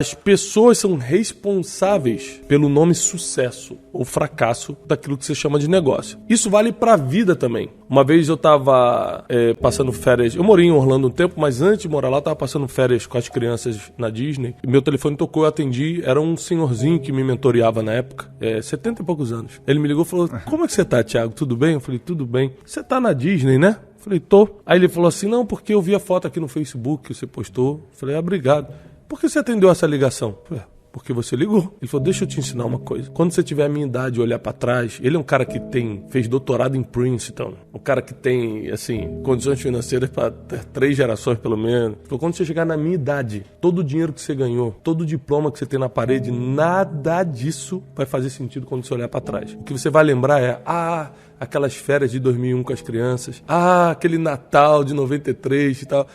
As pessoas são responsáveis pelo nome sucesso ou fracasso daquilo que você chama de negócio. Isso vale pra vida também. Uma vez eu tava passando férias, eu morei em Orlando um tempo, mas antes de morar lá eu tava passando férias com as crianças na Disney. Meu telefone tocou, eu atendi, era um senhorzinho que me mentoreava na época, 70 e poucos anos. Ele me ligou e falou, como é que você tá, Thiago? Tudo bem? Eu falei, tudo bem. Você tá na Disney, né? Eu falei, tô. Aí ele falou assim, não, porque eu vi a foto aqui no Facebook que você postou. Eu falei, obrigado. Por que você atendeu essa ligação? Porque você ligou. Ele falou, deixa eu te ensinar uma coisa. Quando você tiver a minha idade e olhar pra trás, ele é um cara que fez doutorado em Princeton, um cara que tem, assim, condições financeiras para 3 gerações pelo menos. Ele falou, quando você chegar na minha idade, todo o dinheiro que você ganhou, todo o diploma que você tem na parede, nada disso vai fazer sentido quando você olhar pra trás. O que você vai lembrar é, aquelas férias de 2001 com as crianças, aquele Natal de 93 e tal.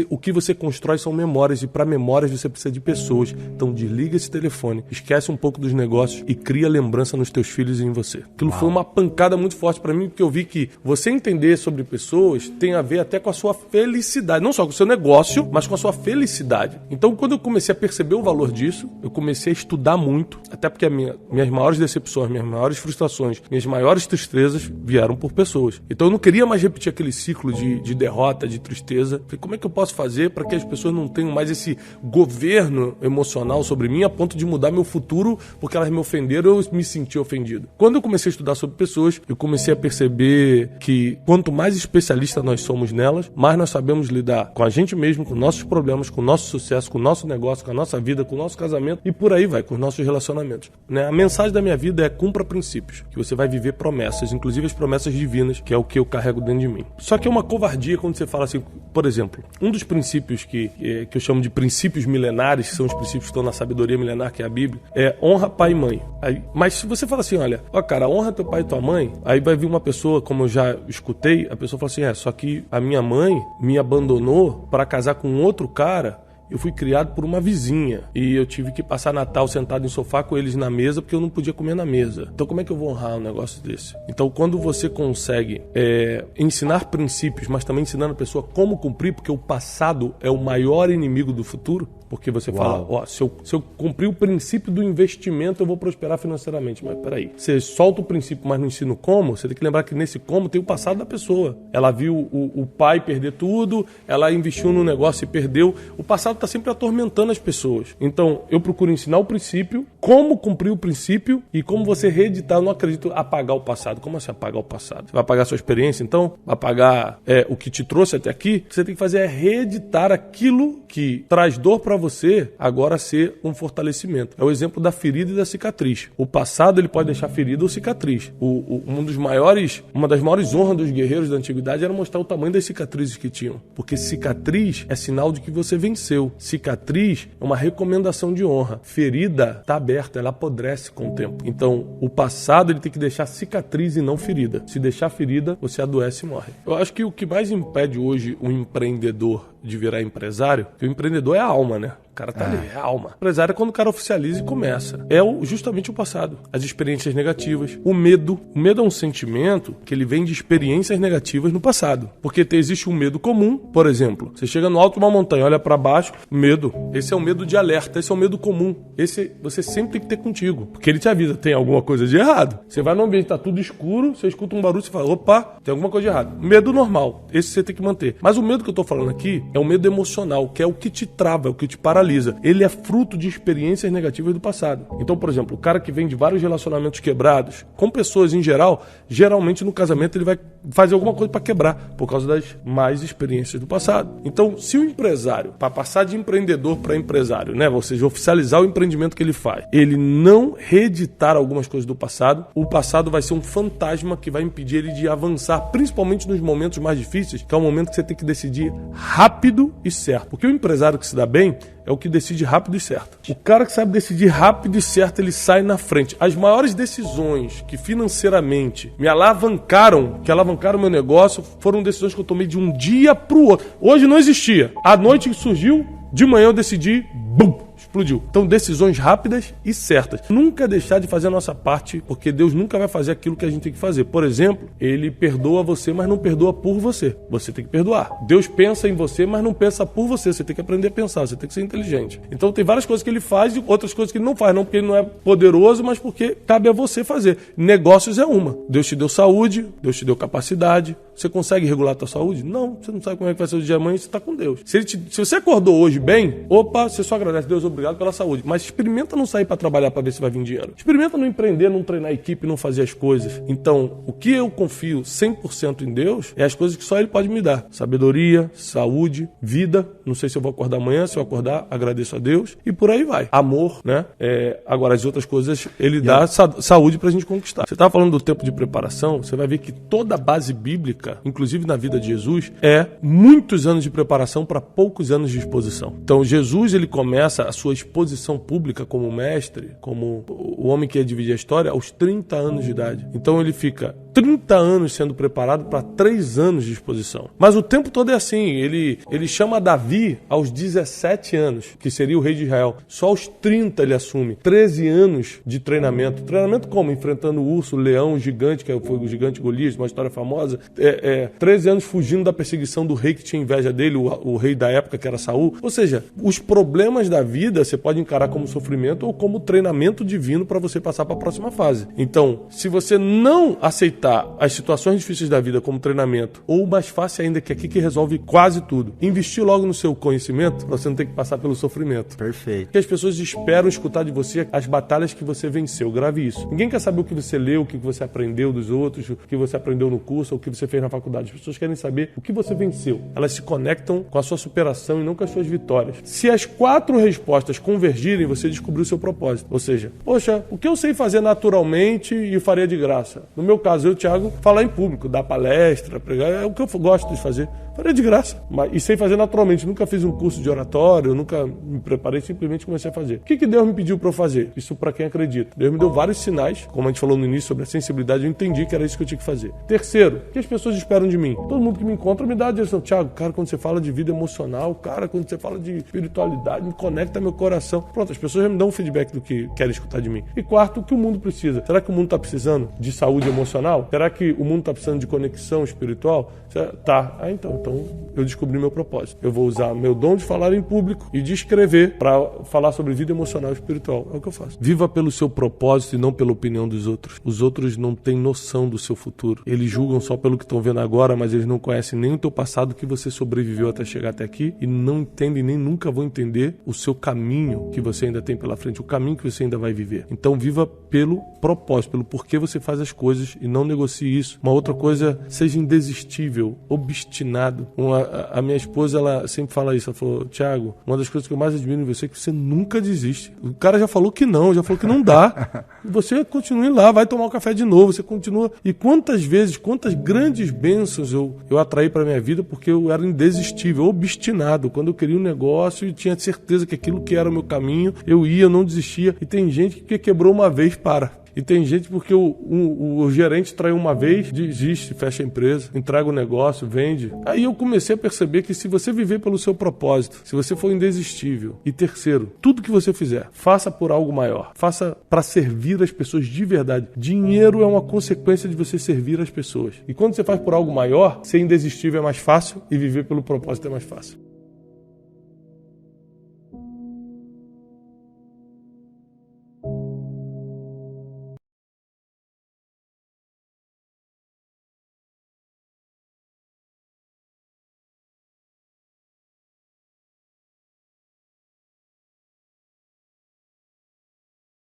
O que você constrói são memórias, e para memórias você precisa de pessoas. Então desliga esse telefone, esquece um pouco dos negócios e cria lembrança nos teus filhos e em você. Aquilo foi uma pancada muito forte para mim, porque eu vi que você entender sobre pessoas tem a ver até com a sua felicidade, não só com o seu negócio, mas com a sua felicidade. Então quando eu comecei a perceber o valor disso, eu comecei a estudar muito, até porque minhas maiores decepções, minhas maiores frustrações, minhas maiores tristezas vieram por pessoas. Então eu não queria mais repetir aquele ciclo de derrota, de tristeza. Falei, como é que eu posso fazer para que as pessoas não tenham mais esse governo emocional sobre mim a ponto de mudar meu futuro porque elas me ofenderam ou eu me senti ofendido? Quando eu comecei a estudar sobre pessoas, eu comecei a perceber que quanto mais especialista nós somos nelas, mais nós sabemos lidar com a gente mesmo, com nossos problemas, com o nosso sucesso, com o nosso negócio, com a nossa vida, com o nosso casamento e por aí vai, com os nossos relacionamentos. A mensagem da minha vida é cumpra princípios, que você vai viver promessas, inclusive as promessas divinas, que é o que eu carrego dentro de mim. Só que é uma covardia quando você fala assim, por exemplo, um dos princípios que eu chamo de princípios milenares, que são os princípios que estão na sabedoria milenar, que é a Bíblia, é honra pai e mãe. Mas se você fala assim, olha, cara, honra teu pai e tua mãe, aí vai vir uma pessoa, como eu já escutei, a pessoa fala assim, só que a minha mãe me abandonou para casar com outro cara. Eu fui criado por uma vizinha e eu tive que passar Natal sentado em sofá com eles na mesa porque eu não podia comer na mesa. Então como é que eu vou honrar um negócio desse? Então quando você consegue ensinar princípios, mas também ensinando a pessoa como cumprir, porque o passado é o maior inimigo do futuro, porque você fala, se eu cumprir o princípio do investimento eu vou prosperar financeiramente. Mas peraí, você solta o princípio, mas não ensina como, você tem que lembrar que nesse como tem o passado da pessoa. Ela viu o pai perder tudo, ela investiu no negócio e perdeu. O passado está sempre atormentando as pessoas. Então, eu procuro ensinar o princípio, como cumprir o princípio e como você reeditar. Eu não acredito apagar o passado. Como assim apagar o passado? Você vai apagar a sua experiência, então? Vai apagar o que te trouxe até aqui? O que você tem que fazer é reeditar aquilo que traz dor para você, agora ser um fortalecimento. É o exemplo da ferida e da cicatriz. O passado, ele pode deixar ferida ou cicatriz. Uma das maiores honras dos guerreiros da antiguidade era mostrar o tamanho das cicatrizes que tinham. Porque cicatriz é sinal de que você venceu. Cicatriz é uma recomendação de honra. Ferida está aberta, ela apodrece com o tempo. Então, o passado ele tem que deixar cicatriz e não ferida. Se deixar ferida, você adoece e morre. Eu acho que o que mais impede hoje um empreendedor de virar empresário, que o empreendedor é a alma, né? O cara tá ali, é a alma. O empresário é quando o cara oficializa e começa. É justamente o passado. As experiências negativas. O medo. O medo é um sentimento que ele vem de experiências negativas no passado. Porque existe um medo comum, por exemplo. Você chega no alto de uma montanha, olha pra baixo, medo. Esse é o medo de alerta, esse é o medo comum. Esse você sempre tem que ter contigo. Porque ele te avisa, tem alguma coisa de errado. Você vai num ambiente, tá tudo escuro, você escuta um barulho, você fala, opa, tem alguma coisa de errado. Medo normal. Esse você tem que manter. Mas o medo que eu tô falando aqui é um medo emocional, que é o que te trava, é o que te paralisa. Ele é fruto de experiências negativas do passado. Então, por exemplo, o cara que vem de vários relacionamentos quebrados, com pessoas em geral, geralmente no casamento ele vai fazer alguma coisa para quebrar, por causa das más experiências do passado. Então, se o empresário, para passar de empreendedor para empresário, né, ou seja, oficializar o empreendimento que ele faz, ele não reeditar algumas coisas do passado, o passado vai ser um fantasma que vai impedir ele de avançar, principalmente nos momentos mais difíceis, que é o momento que você tem que decidir rápido e certo. Porque o empresário que se dá bem é o que decide rápido e certo. O cara que sabe decidir rápido e certo, ele sai na frente. As maiores decisões que financeiramente me alavancaram, que alavancaram meu negócio, foram decisões que eu tomei de um dia pro outro. Hoje não existia. À noite surgiu, de manhã eu decidi, bum, explodiu. Então, decisões rápidas e certas. Nunca deixar de fazer a nossa parte, porque Deus nunca vai fazer aquilo que a gente tem que fazer. Por exemplo, Ele perdoa você, mas não perdoa por você. Você tem que perdoar. Deus pensa em você, mas não pensa por você. Você tem que aprender a pensar, você tem que ser inteligente. Então, tem várias coisas que Ele faz e outras coisas que Ele não faz. Não porque Ele não é poderoso, mas porque cabe a você fazer. Negócios é uma. Deus te deu saúde, Deus te deu capacidade. Você consegue regular a tua saúde? Não, você não sabe como é que vai ser o dia de amanhã, você está com Deus. Se você acordou hoje bem, você só agradece Deus, obrigado pela saúde. Mas experimenta não sair para trabalhar para ver se vai vir dinheiro. Experimenta não empreender, não treinar a equipe, não fazer as coisas. Então, o que eu confio 100% em Deus é as coisas que só Ele pode me dar. Sabedoria, saúde, vida. Não sei se eu vou acordar amanhã, se eu acordar, agradeço a Deus. E por aí vai. Amor, né? Agora, as outras coisas, Ele dá saúde para a gente conquistar. Você estava falando do tempo de preparação, você vai ver que toda a base bíblica, inclusive na vida de Jesus, é muitos anos de preparação para poucos anos de exposição. Então, Jesus, ele começa a sua exposição pública como mestre, como o homem que ia dividir a história, aos 30 anos de idade. Então, ele fica 30 anos sendo preparado para 3 anos de exposição. Mas o tempo todo é assim. Ele chama Davi aos 17 anos, que seria o rei de Israel. Só aos 30 ele assume. 13 anos de treinamento. Treinamento como? Enfrentando o urso, o leão, o gigante, que foi o gigante Golias, uma história famosa. 13 anos fugindo da perseguição do rei que tinha inveja dele, o rei da época que era Saul. Ou seja, os problemas da vida você pode encarar como sofrimento ou como treinamento divino para você passar para a próxima fase. Então, se você não aceitar as situações difíceis da vida como treinamento, ou mais fácil ainda, que é aqui que resolve quase tudo, investir logo no seu conhecimento, para você não ter que passar pelo sofrimento. Perfeito. Porque as pessoas esperam escutar de você as batalhas que você venceu. Grave isso. Ninguém quer saber o que você leu, o que você aprendeu dos outros, o que você aprendeu no curso, ou o que você fez na faculdade. As pessoas querem saber o que você venceu. Elas se conectam com a sua superação e não com as suas vitórias. Se as 4 respostas convergirem, você descobriu o seu propósito. Ou seja, poxa, o que eu sei fazer naturalmente e faria de graça? No meu caso, eu, Thiago, falar em público, dar palestra, pregar, é o que eu gosto de fazer. Faria de graça. E sei fazer naturalmente. Nunca fiz um curso de oratório, nunca me preparei, simplesmente comecei a fazer. O que Deus me pediu para eu fazer? Isso para quem acredita. Deus me deu vários sinais, como a gente falou no início sobre a sensibilidade, eu entendi que era isso que eu tinha que fazer. Terceiro, o que as pessoas esperam de mim? Todo mundo que me encontra me dá a direção. Thiago, cara, quando você fala de vida emocional, cara, quando você fala de espiritualidade, me conecta meu coração. Pronto, as pessoas já me dão um feedback do que querem escutar de mim. E quarto, o que o mundo precisa? Será que o mundo está precisando de saúde emocional? Será que o mundo está precisando de conexão espiritual? Tá. Então eu descobri meu propósito. Eu vou usar meu dom de falar em público e de escrever para falar sobre vida emocional e espiritual. É o que eu faço. Viva pelo seu propósito e não pela opinião dos outros. Os outros não têm noção do seu futuro. Eles julgam só pelo que estão vendo agora, mas eles não conhecem nem o teu passado, que você sobreviveu até chegar até aqui, e não entendem, nem nunca vão entender o seu caminho que você ainda tem pela frente, o caminho que você ainda vai viver. Então viva pelo propósito, pelo porquê você faz as coisas e não negocie isso. Uma outra coisa, seja indesistível, obstinado. A minha esposa, ela sempre fala isso, ela falou, Thiago, uma das coisas que eu mais admiro em você é que você nunca desiste. O cara já falou que não, já falou que não dá. Você continua lá, vai tomar um café de novo, você continua. E quantas vezes, quantas grandes bênçãos eu atraí para minha vida porque eu era indesistível, obstinado. Quando eu queria um negócio e tinha certeza que aquilo que era o meu caminho, eu ia, eu não desistia. E tem gente que quebrou uma vez, para. E tem gente porque o gerente traiu uma vez, desiste, fecha a empresa, entrega o negócio, vende. Aí eu comecei a perceber que se você viver pelo seu propósito, se você for indesistível, e terceiro, tudo que você fizer, faça por algo maior. Faça para servir as pessoas de verdade. Dinheiro é uma consequência de você servir as pessoas. E quando você faz por algo maior, ser indesistível é mais fácil e viver pelo propósito é mais fácil.